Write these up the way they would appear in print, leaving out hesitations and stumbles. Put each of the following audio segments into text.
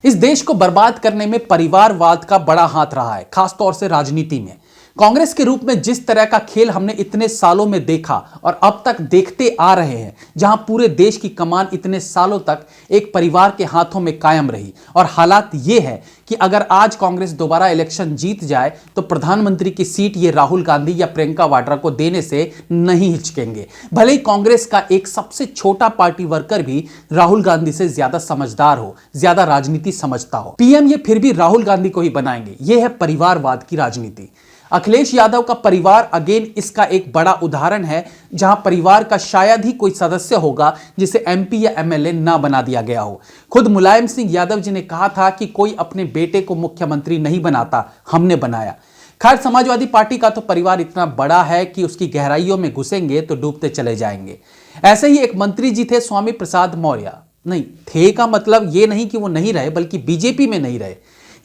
इस देश को बर्बाद करने में परिवारवाद का बड़ा हाथ रहा है, खासतौर से राजनीति में। कांग्रेस के रूप में जिस तरह का खेल हमने इतने सालों में देखा और अब तक देखते आ रहे हैं, जहां पूरे देश की कमान इतने सालों तक एक परिवार के हाथों में कायम रही, और हालात ये है कि अगर आज कांग्रेस दोबारा इलेक्शन जीत जाए तो प्रधानमंत्री की सीट ये राहुल गांधी या प्रियंका वाड्रा को देने से नहीं हिचकेंगे। भले ही कांग्रेस का एक सबसे छोटा पार्टी वर्कर भी राहुल गांधी से ज्यादा समझदार हो, ज्यादा राजनीति समझता हो, पीएम ये फिर भी राहुल गांधी को ही बनाएंगे। यह है परिवारवाद की राजनीति। अखिलेश यादव का परिवार अगेन इसका एक बड़ा उदाहरण है, जहां परिवार का शायद ही कोई सदस्य होगा जिसे एमपी या एमएलए ना बना दिया गया हो। खुद मुलायम सिंह यादव जी ने कहा था कि कोई अपने बेटे को मुख्यमंत्री नहीं बनाता, हमने बनाया। खैर, समाजवादी पार्टी का तो परिवार इतना बड़ा है कि उसकी गहराइयों में घुसेंगे तो डूबते चले जाएंगे। ऐसे ही एक मंत्री जी थे स्वामी प्रसाद मौर्य। नहीं थे का मतलब ये नहीं कि वो नहीं रहे, बल्कि बीजेपी में नहीं रहे।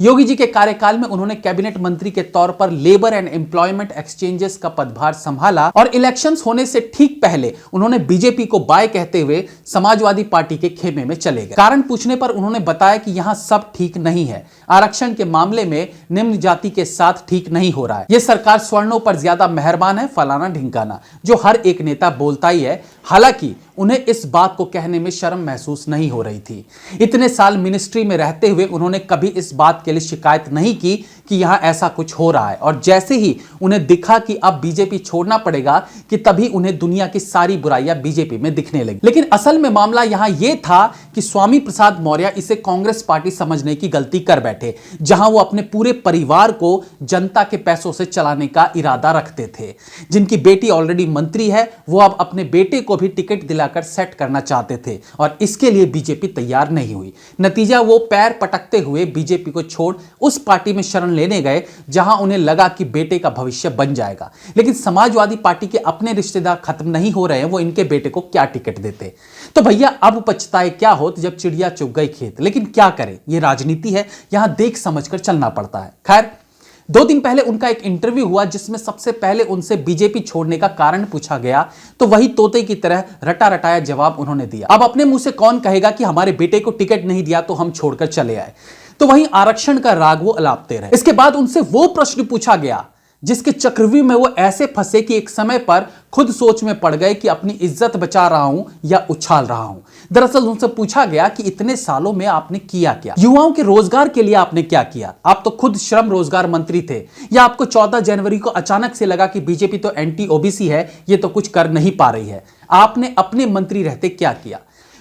योगी जी के कार्यकाल में उन्होंने कैबिनेट मंत्री के तौर पर लेबर एंड एम्प्लॉयमेंट एक्सचेंजेस का पदभार संभाला, और इलेक्शंस होने से ठीक पहले उन्होंने बीजेपी को बाय कहते हुए समाजवादी पार्टी के खेमे में चले गए। कारण पूछने पर उन्होंने बताया कि यहां सब ठीक नहीं है, आरक्षण के मामले में निम्न जाति के साथ ठीक नहीं हो रहा है, यह सरकार सवर्णों पर ज्यादा मेहरबान है, फलाना ढिंकाना, जो हर एक नेता बोलता ही है। हालांकि उन्हें इस बात को कहने में शर्म महसूस नहीं हो रही थी। इतने साल मिनिस्ट्री में रहते हुए उन्होंने कभी इस बात के लिए शिकायत नहीं की कि यहां ऐसा कुछ हो रहा है, और जैसे ही उन्हें दिखा कि अब बीजेपी छोड़ना पड़ेगा कि तभी उन्हें दुनिया की सारी बुराइयां बीजेपी में दिखने लगी। लेकिन असल में मामला यहां यह था कि स्वामी प्रसाद मौर्य इसे कांग्रेस पार्टी समझने की गलती कर बैठे, जहां वो अपने पूरे परिवार को जनता के पैसों से चलाने का इरादा रखते थे। जिनकी बेटी ऑलरेडी मंत्री है, वो अब अपने बेटे को भी टिकट दिलाकर सेट करना चाहते थे, और इसके लिए बीजेपी तैयार नहीं हुई। नतीजा, वो पैर पटकते हुए बीजेपी को छोड़ उस पार्टी में शरण लेने गए जहां उन्हें लगा कि बेटे का भविष्य बन जाएगा। लेकिन समाजवादी पार्टी के अपने रिश्तेदार खत्म नहीं हो रहे हैं, वो इनके बेटे को क्या टिकट देते। तो भैया अब पछताए क्या होत जब चिड़िया चुग गई खेत। लेकिन क्या करें, ये राजनीति है, यहां देख समझकर चलना पड़ता है। खैर, 2 दिन पहले उनका एक इंटरव्यू हुआ जिसमें सबसे पहले उनसे बीजेपी छोड़ने का कारण पूछा गया, तो वही तोते की तरह रटा रटाया जवाब उन्होंने दिया। अब अपने मुंह से कौन कहेगा कि हमारे बेटे को टिकट नहीं दिया तो हम छोड़कर चले आए। तो वहीं आरक्षण का राग वो अलापते रहे। इसके बाद उनसे वो प्रश्न पूछा गया जिसके चक्रव्यूह में वो ऐसे फंसे कि एक समय पर खुद सोच में पड़ गए कि अपनी इज्जत बचा रहा हूं या उछाल रहा हूं। दरअसल उनसे पूछा गया कि इतने सालों में आपने किया क्या, युवाओं के रोजगार के लिए आपने क्या किया। आप तो खुद श्रम रोजगार मंत्री थे, या आपको 14 जनवरी को अचानक से लगा कि बीजेपी तो एंटी ओबीसी है, ये तो कुछ कर नहीं पा रही है। आपने अपने मंत्री रहते क्या किया।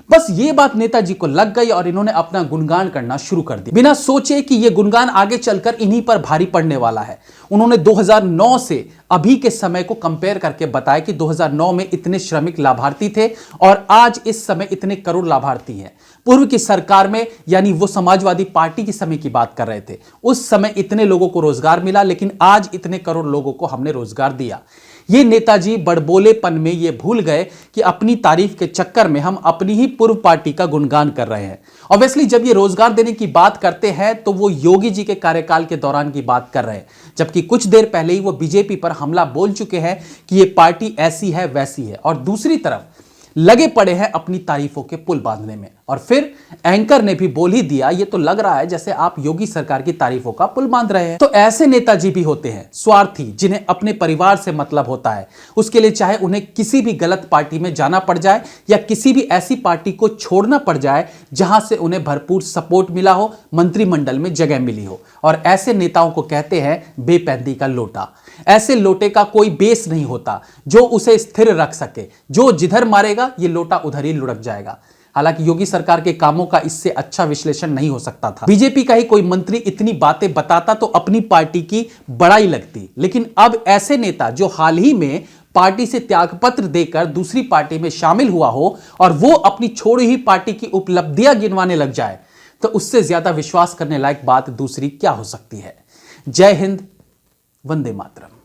बस ये बात नेताजी को लग गई और इन्होंने अपना गुणगान करना शुरू कर दिया, बिना सोचे कि यह गुणगान आगे चलकर इन्हीं पर भारी पड़ने वाला है। उन्होंने 2009 से अभी के समय को कंपेयर करके बताया कि 2009 में इतने श्रमिक लाभार्थी थे और आज इस समय इतने करोड़ लाभार्थी हैं। पूर्व की सरकार में, यानी वो समाजवादी पार्टी के समय की बात कर रहे थे, उस समय इतने लोगों को रोजगार मिला, लेकिन आज इतने करोड़ लोगों को हमने रोजगार दिया। ये नेताजी बड़बोलेपन में ये भूल गए कि अपनी तारीफ के चक्कर में हम अपनी ही पूर्व पार्टी का गुणगान कर रहे हैं। ऑब्वियसली जब ये रोजगार देने की बात करते हैं तो वो योगी जी के कार्यकाल के दौरान की बात कर रहे हैं, जबकि कुछ देर पहले ही वो बीजेपी पर हमला बोल चुके हैं कि ये पार्टी ऐसी है वैसी है, और दूसरी तरफ लगे पड़े हैं अपनी तारीफों के पुल बांधने में। और फिर एंकर ने भी बोल ही दिया, ये तो लग रहा है जैसे आप योगी सरकार की तारीफों का पुल बांध रहे हैं। तो ऐसे नेताजी भी होते हैं, स्वार्थी, जिन्हें अपने परिवार से मतलब होता है। उसके लिए चाहे उन्हें किसी भी गलत पार्टी में जाना पड़ जाए या किसी भी ऐसी पार्टी को छोड़ना पड़ जाए जहां से उन्हें भरपूर सपोर्ट मिला हो, मंत्रिमंडल में जगह मिली हो। और ऐसे नेताओं को कहते हैं बेपैंती का लोटा। ऐसे लोटे का कोई बेस नहीं होता जो उसे स्थिर रख सके, जो जिधर मारेगा ये लोटा उधर ही लुढ़क जाएगा। हालांकि योगी सरकार के कामों का इससे अच्छा विश्लेषण नहीं हो सकता था। बीजेपी का ही कोई मंत्री इतनी बातें बताता तो अपनी पार्टी की बड़ाई लगती, लेकिन अब ऐसे नेता जो हाल ही में पार्टी से त्यागपत्र देकर दूसरी पार्टी में शामिल हुआ हो और वो अपनी छोड़ी हुई पार्टी की उपलब्धियां गिनवाने लग जाए, तो उससे ज्यादा विश्वास करने लायक बात दूसरी क्या हो सकती है। जय हिंद, वंदे मातरम।